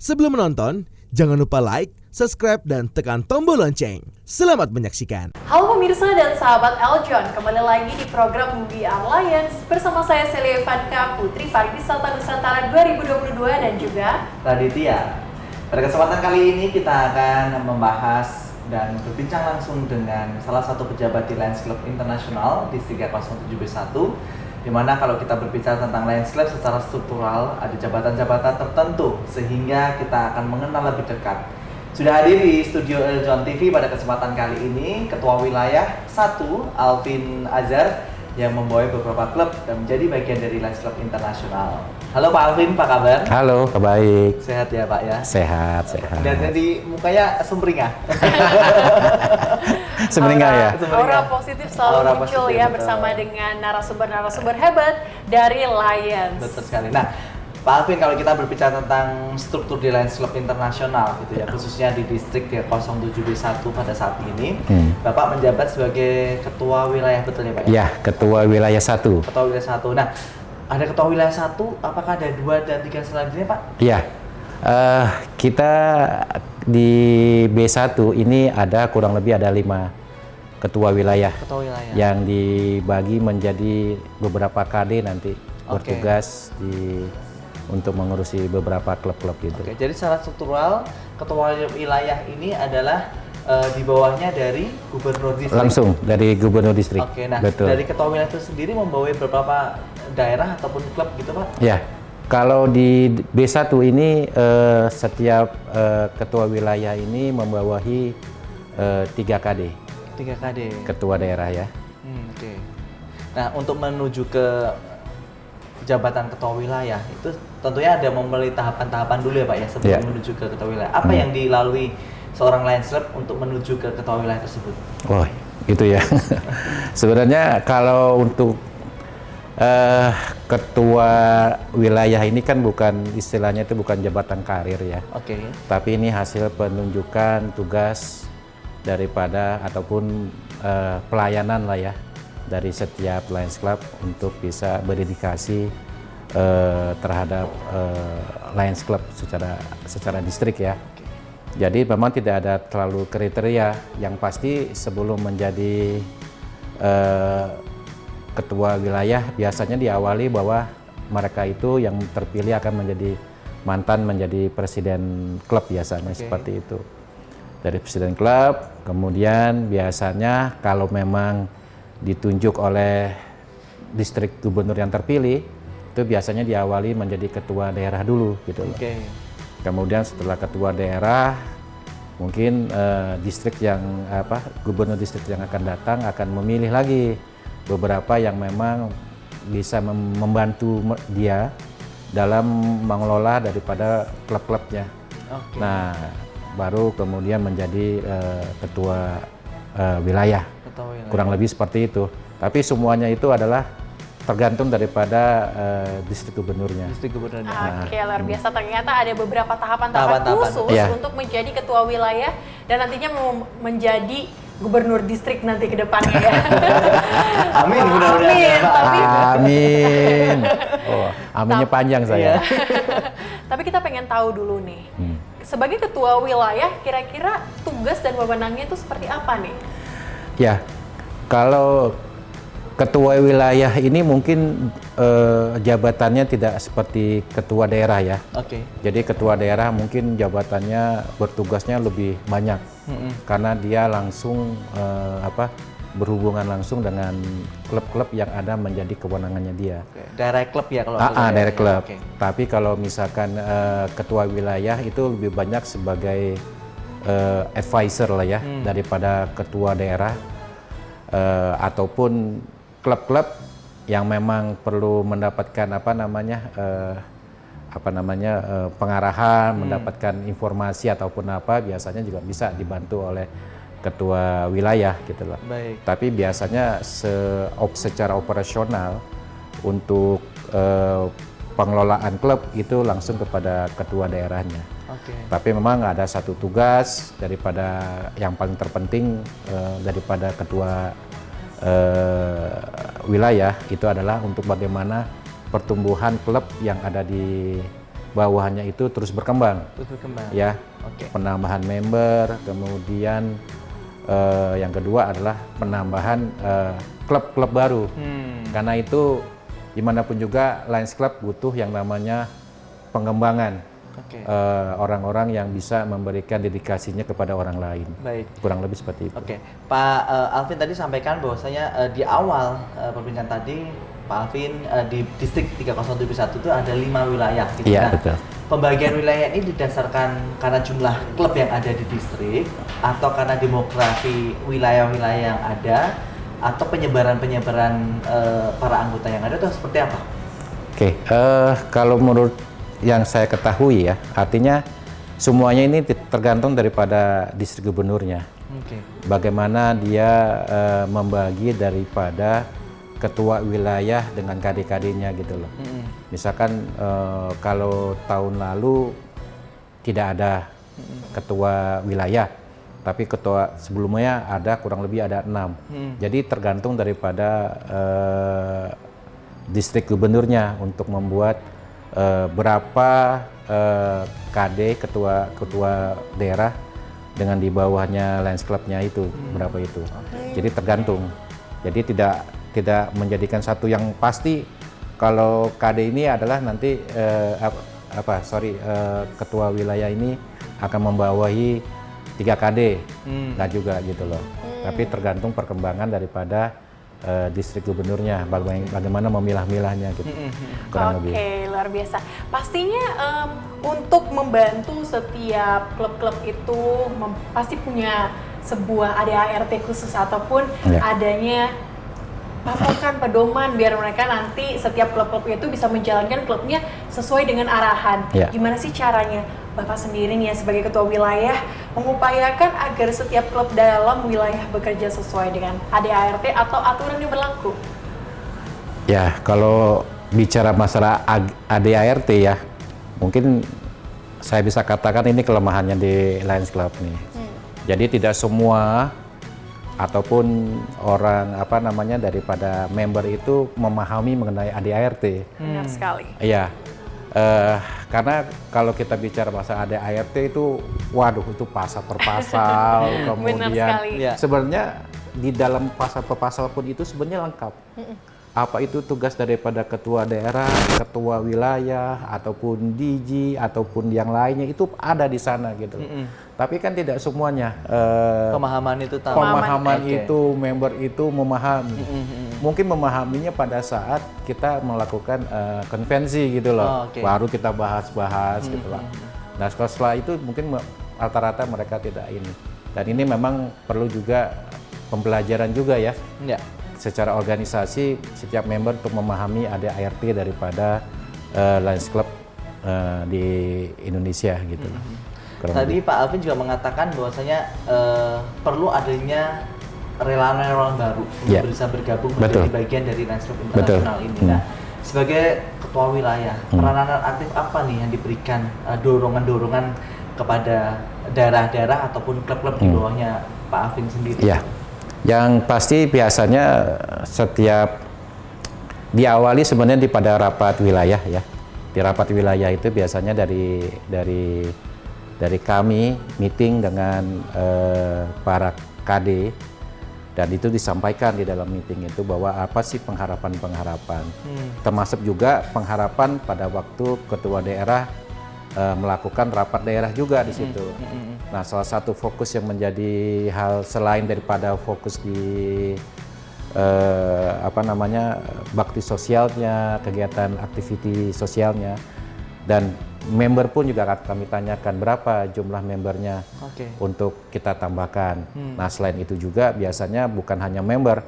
Sebelum menonton, jangan lupa like, subscribe, dan tekan tombol lonceng. Selamat menyaksikan. Halo pemirsa dan sahabat Eljon, kembali lagi di program We Are Lions bersama saya Celia Ivanka, Putri Pariwisata Nusantara 2022 dan juga Raditya. Pada kesempatan kali ini kita akan membahas dan berbincang langsung dengan salah satu pejabat di Lions Club Internasional di 3071, di mana kalau kita berbicara tentang Lions Club secara struktural ada jabatan-jabatan tertentu sehingga kita akan mengenal lebih dekat. Sudah hadir di studio Eljon TV pada kesempatan kali ini Ketua Wilayah 1 Alvin Azhar yang membawa beberapa klub dan menjadi bagian dari Lions Club Internasional. Halo Pak Alvin, apa kabar? Halo, baik. Sehat ya Pak ya? Sehat. Dan jadi mukanya sumringah. Sumringah ya? Aura positif selalu muncul ya bersama dengan narasumber-narasumber hebat dari Lions. Betul sekali. Nah, Pak Alvin, kalau kita berbicara tentang struktur di Lions Club Internasional gitu ya, khususnya di distrik 07B1 pada saat ini, Bapak menjabat sebagai Ketua Wilayah, betul ya Pak? Ya, Ketua Wilayah 1. Ketua Wilayah 1. Nah, ada Ketua Wilayah 1, apakah ada 2 dan 3 selanjutnya Pak? Ya, kita di B1 ini ada kurang lebih ada 5 Ketua Wilayah. Ketua Wilayah. Yang dibagi menjadi beberapa KD nanti bertugas untuk mengurusi beberapa klub-klub gitu. Oke, jadi secara struktural Ketua Wilayah ini adalah di bawahnya dari Gubernur Distrik. Langsung dari Gubernur Distrik. Oke, nah betul. dari Ketua Wilayah itu sendiri membawa beberapa daerah ataupun klub gitu Pak? Ya, kalau di B1 ini setiap Ketua Wilayah ini membawahi 3 KD. 3 KD. Ketua daerah ya. Oke. Nah, untuk menuju ke jabatan Ketua Wilayah itu tentunya ada melalui tahapan-tahapan dulu ya Pak ya sebelum menuju ke Ketua Wilayah. Apa yang dilalui seorang Lions Club untuk menuju ke Ketua Wilayah tersebut? Oh, itu ya. Sebenarnya kalau untuk Ketua Wilayah ini kan bukan istilahnya itu bukan jabatan karir ya. Oke. Tapi ini hasil penunjukan tugas daripada ataupun pelayanan lah ya dari setiap Lions Club untuk bisa berdedikasi terhadap Lions Club secara distrik ya. Jadi memang tidak ada terlalu kriteria. Yang pasti sebelum menjadi ketua wilayah biasanya diawali bahwa mereka itu yang terpilih akan menjadi presiden klub biasanya seperti itu. Dari presiden klub, kemudian biasanya kalau memang ditunjuk oleh distrik gubernur yang terpilih, itu biasanya diawali menjadi ketua daerah dulu gitu loh. Kemudian setelah ketua daerah, mungkin distrik yang gubernur distrik yang akan datang akan memilih lagi beberapa yang memang bisa membantu dia dalam mengelola daripada klub-klubnya. Nah, baru kemudian menjadi ketua wilayah. Kurang lebih seperti itu. Tapi semuanya itu adalah tergantung daripada distrik gubernurnya. Oke, luar biasa. Ternyata ada beberapa tahapan-tahapan khusus untuk menjadi ketua wilayah dan nantinya menjadi gubernur distrik nanti ke depannya ya. Amin, mudah-mudahan. Amin. Oh, aminnya panjang saya. Tapi kita pengen tahu dulu nih. Sebagai ketua wilayah, kira-kira tugas dan wewenangnya itu seperti apa nih? Ya, kalau ketua wilayah ini mungkin jabatannya tidak seperti ketua daerah ya. Jadi ketua daerah mungkin jabatannya bertugasnya lebih banyak karena dia langsung berhubungan langsung dengan klub-klub yang ada menjadi kewenangannya dia. Daerah klub ya kalau daerah klub. Tapi kalau misalkan ketua wilayah itu lebih banyak sebagai advisor lah ya daripada ketua daerah ataupun klub-klub yang memang perlu mendapatkan pengarahan, mendapatkan informasi ataupun biasanya juga bisa dibantu oleh ketua wilayah gitu loh. Tapi biasanya secara operasional untuk pengelolaan klub itu langsung kepada ketua daerahnya. Tapi memang ada satu tugas daripada yang paling terpenting daripada ketua wilayah itu adalah untuk bagaimana pertumbuhan klub yang ada di bawahannya itu terus berkembang. Ya, penambahan member, kemudian yang kedua adalah penambahan klub-klub baru. Karena itu dimanapun juga Lions Club butuh yang namanya pengembangan. Orang-orang yang bisa memberikan dedikasinya kepada orang lain. Baik. Kurang lebih seperti itu. Pak Alvin tadi sampaikan bahwasanya di awal perbincangan tadi Pak Alvin di distrik 3071 itu ada 5 wilayah gitu. Iya, betul. Pembagian wilayah ini didasarkan karena jumlah klub yang ada di distrik atau karena demografi wilayah-wilayah yang ada atau penyebaran-penyebaran para anggota yang ada itu seperti apa? Kalau menurut yang saya ketahui ya, artinya semuanya ini tergantung daripada distrik gubernurnya. Bagaimana dia membagi daripada ketua wilayah dengan KD-KD-nya gitu loh. Misalkan kalau tahun lalu tidak ada ketua wilayah, tapi ketua sebelumnya ada kurang lebih ada 6. Jadi tergantung daripada distrik gubernurnya untuk membuat berapa KD ketua daerah dengan di bawahnya Lions Club-nya itu berapa itu. Jadi tergantung. Jadi tidak menjadikan satu yang pasti kalau KD ini adalah nanti ketua wilayah ini akan membawahi 3 KD. Nggak juga gitu loh. Tapi tergantung perkembangan daripada distrik gubernurnya, bagaimana memilah-milahnya gitu. Oke, luar biasa. Pastinya untuk membantu setiap klub-klub itu pasti punya sebuah ADART khusus ataupun adanya patokan pedoman biar mereka nanti setiap klub-klub itu bisa menjalankan klubnya sesuai dengan arahan. Gimana sih caranya Bapak sendiri nih ya sebagai ketua wilayah mengupayakan agar setiap klub dalam wilayah bekerja sesuai dengan ADART atau aturan yang berlaku? Ya, kalau bicara masalah ADART ya, mungkin saya bisa katakan ini kelemahannya di Lions Club nih. Jadi tidak semua ataupun orang daripada member itu memahami mengenai ADART. Benar sekali. Iya. Karena kalau kita bicara masalah ADART itu, waduh itu pasal per pasal, kemudian sebenarnya di dalam pasal per pasal pun itu sebenarnya lengkap. Apa itu tugas daripada ketua daerah, ketua wilayah, ataupun DG, ataupun yang lainnya itu ada di sana gitu. Tapi kan tidak semuanya pemahaman itu tahu. Pemahaman itu member itu memahami. Mungkin memahaminya pada saat kita melakukan konvensi gitu loh. Baru kita bahas-bahas gitu loh. Nah setelah itu mungkin rata-rata mereka tidak ini. Dan ini memang perlu juga pembelajaran juga ya. Secara organisasi setiap member untuk memahami ADART daripada Lions Club di Indonesia gitu. Tadi Pak Alvin juga mengatakan bahwasanya perlu adanya relawan-relawan baru untuk bisa bergabung menjadi bagian dari Lions Club Internasional ini. Nah, sebagai ketua wilayah, peranan aktif apa nih yang diberikan dorongan-dorongan kepada daerah-daerah ataupun klub-klub di bawahnya Pak Alvin sendiri? Yang pasti biasanya setiap diawali sebenarnya pada rapat wilayah ya. Di rapat wilayah itu biasanya dari kami meeting dengan para KD dan itu disampaikan di dalam meeting itu bahwa apa sih pengharapan-pengharapan. Termasuk juga pengharapan pada waktu ketua daerah melakukan rapat daerah juga di situ. Nah, salah satu fokus yang menjadi hal selain daripada fokus di bakti sosialnya, kegiatan aktiviti sosialnya, dan member pun juga akan kami tanyakan berapa jumlah membernya untuk kita tambahkan. Nah, selain itu juga biasanya bukan hanya member,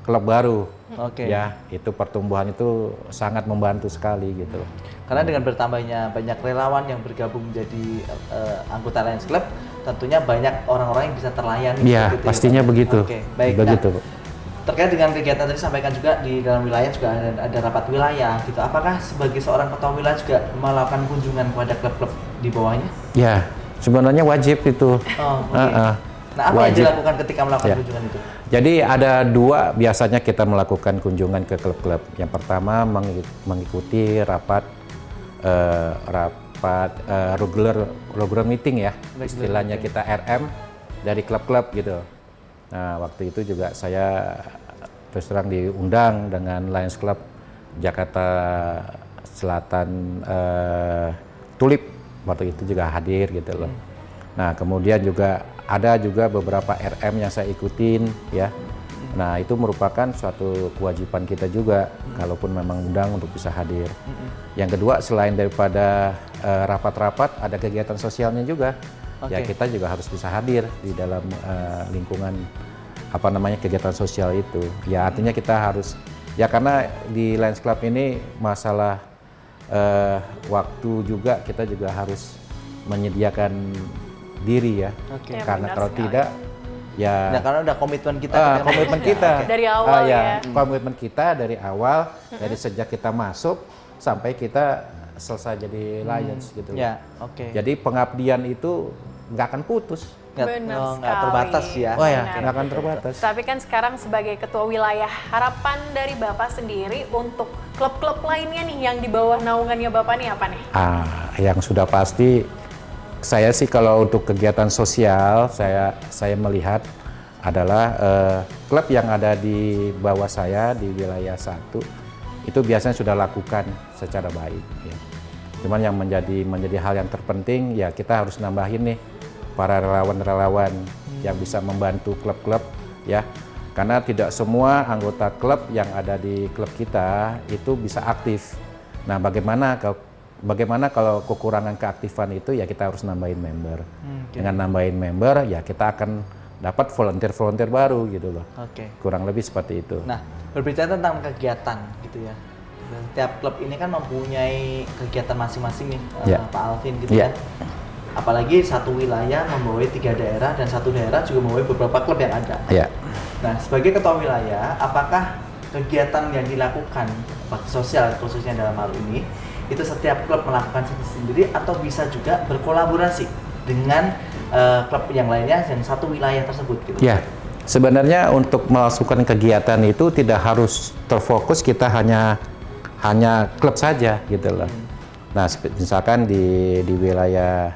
klub baru. Ya, itu pertumbuhan itu sangat membantu sekali gitu. Karena dengan bertambahnya banyak relawan yang bergabung menjadi anggota Lions Club, tentunya banyak orang-orang yang bisa terlayani. Iya, pastinya begitu. Baik. Begitu. Nah, terkait dengan kegiatan tadi sampaikan juga di dalam wilayah juga ada rapat wilayah gitu. Apakah sebagai seorang ketua wilayah juga melakukan kunjungan kepada klub-klub di bawahnya? Ya, sebenarnya wajib itu. Nah, apa yang dilakukan ketika melakukan kunjungan itu? Jadi ada 2 biasanya kita melakukan kunjungan ke klub-klub. Yang pertama mengikuti rapat bersifat regular meeting ya, istilahnya kita RM dari klub-klub gitu. Nah waktu itu juga saya terus terang diundang dengan Lions Club Jakarta Selatan Tulip, waktu itu juga hadir gitu loh. Nah kemudian juga ada juga beberapa RM yang saya ikutin ya. Nah itu merupakan suatu kewajiban kita juga, kalaupun memang undang untuk bisa hadir. Yang kedua, selain daripada rapat-rapat, ada kegiatan sosialnya juga. Ya kita juga harus bisa hadir di dalam lingkungan kegiatan sosial itu. Ya artinya kita harus, ya karena di Lions Club ini masalah waktu juga, kita juga harus menyediakan diri ya. Ya, karena benar kalau sekali. tidak ya karena udah komitmen kita. komitmen kita Dari awal ya. komitmen kita dari awal, dari sejak kita masuk sampai kita selesai jadi Lions gitu. Ya, oke. Jadi pengabdian itu nggak akan putus. Benar nggak sekali. terbatas ya. Oh ya, Benar. nggak akan terbatas. Tapi kan sekarang sebagai ketua wilayah, harapan dari Bapak sendiri untuk klub-klub lainnya nih yang di bawah naungannya Bapak nih apa nih? Yang sudah pasti, saya sih kalau untuk kegiatan sosial, saya melihat adalah klub yang ada di bawah saya di wilayah 1 itu biasanya sudah lakukan secara baik. Ya. Cuman yang menjadi hal yang terpenting ya kita harus nambahin nih para relawan-relawan yang bisa membantu klub-klub ya. Karena tidak semua anggota klub yang ada di klub kita itu bisa aktif. Nah, bagaimana kalau kekurangan keaktifan itu ya kita harus nambahin member. Dengan nambahin member ya kita akan dapat volunteer baru gitu loh. Kurang lebih seperti itu. Nah, berbicara tentang kegiatan gitu ya. Setiap klub ini kan mempunyai kegiatan masing-masing nih, Pak Alvin gitu ya. Apalagi satu wilayah membawahi 3 daerah dan satu daerah juga membawahi beberapa klub yang ada. Nah, sebagai ketua wilayah, apakah kegiatan yang dilakukan bakti sosial khususnya dalam hal ini itu setiap klub melakukan sendiri atau bisa juga berkolaborasi dengan klub yang lainnya yang satu wilayah tersebut gitu? Ya, sebenarnya untuk melakukan kegiatan itu tidak harus terfokus kita hanya klub saja gitu loh. Nah, misalkan di wilayah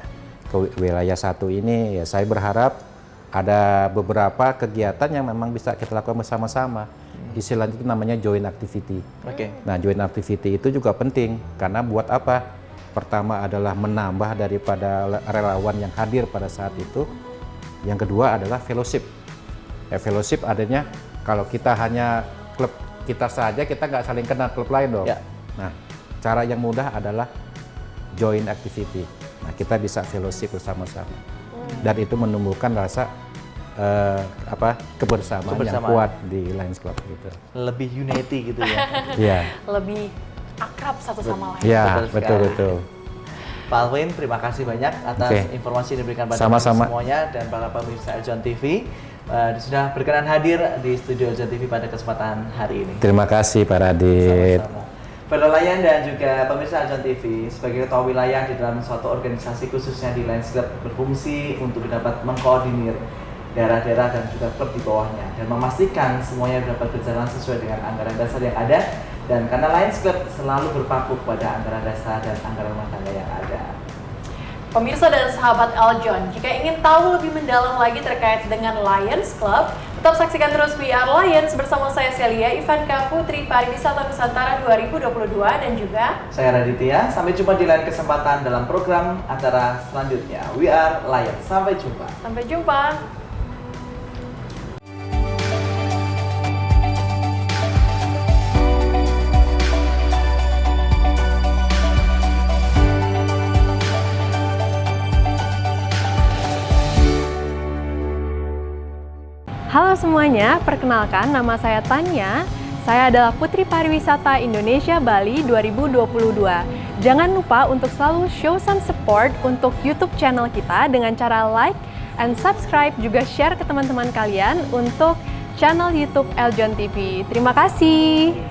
1 ini ya saya berharap ada beberapa kegiatan yang memang bisa kita lakukan bersama-sama. Istilahnya itu namanya joint activity. Nah, joint activity itu juga penting karena buat apa? Pertama adalah menambah daripada relawan yang hadir pada saat itu. Yang kedua adalah fellowship. Fellowship adanya kalau kita hanya klub kita saja, kita nggak saling kenal klub lain dong. Nah, cara yang mudah adalah joint activity. Nah, kita bisa fellowship bersama-sama. Dan itu menumbuhkan rasa kebersamaan yang kuat di Lions Club gitu. Lebih unity gitu ya. Iya. Lebih akrab satu sama lain. Iya, betul. Pak Alvin, terima kasih banyak atas informasi yang diberikan pada Sama-sama. semuanya dan para pemirsa Eljon TV. Sudah berkenan hadir di studio Eljon TV pada kesempatan hari ini. Terima kasih Pak Radit. Sama-sama. Penelayan dan juga pemirsa Eljon TV, sebagai ketua wilayah di dalam suatu organisasi khususnya di Lions Club berfungsi untuk dapat mengkoordinir daerah-daerah dan juga klub di bawahnya dan memastikan semuanya dapat berjalan sesuai dengan anggaran dasar yang ada, dan karena Lions Club selalu berpaku pada anggaran dasar dan anggaran rumah tangga yang ada. Pemirsa dan sahabat Eljon, jika ingin tahu lebih mendalam lagi terkait dengan Lions Club, tetap saksikan terus We Are Lions bersama saya Celia Ivanka Putri Pariwisata Nusantara 2022 dan juga saya Raditya. Sampai jumpa di lain kesempatan dalam program acara selanjutnya We Are Lions. Sampai jumpa. sampai jumpa. Halo semuanya, perkenalkan nama saya Tanya. Saya adalah Putri Pariwisata Indonesia Bali 2022. Jangan lupa untuk selalu show some support untuk YouTube channel kita dengan cara like and subscribe, juga share ke teman-teman kalian untuk channel YouTube Eljon TV. Terima kasih.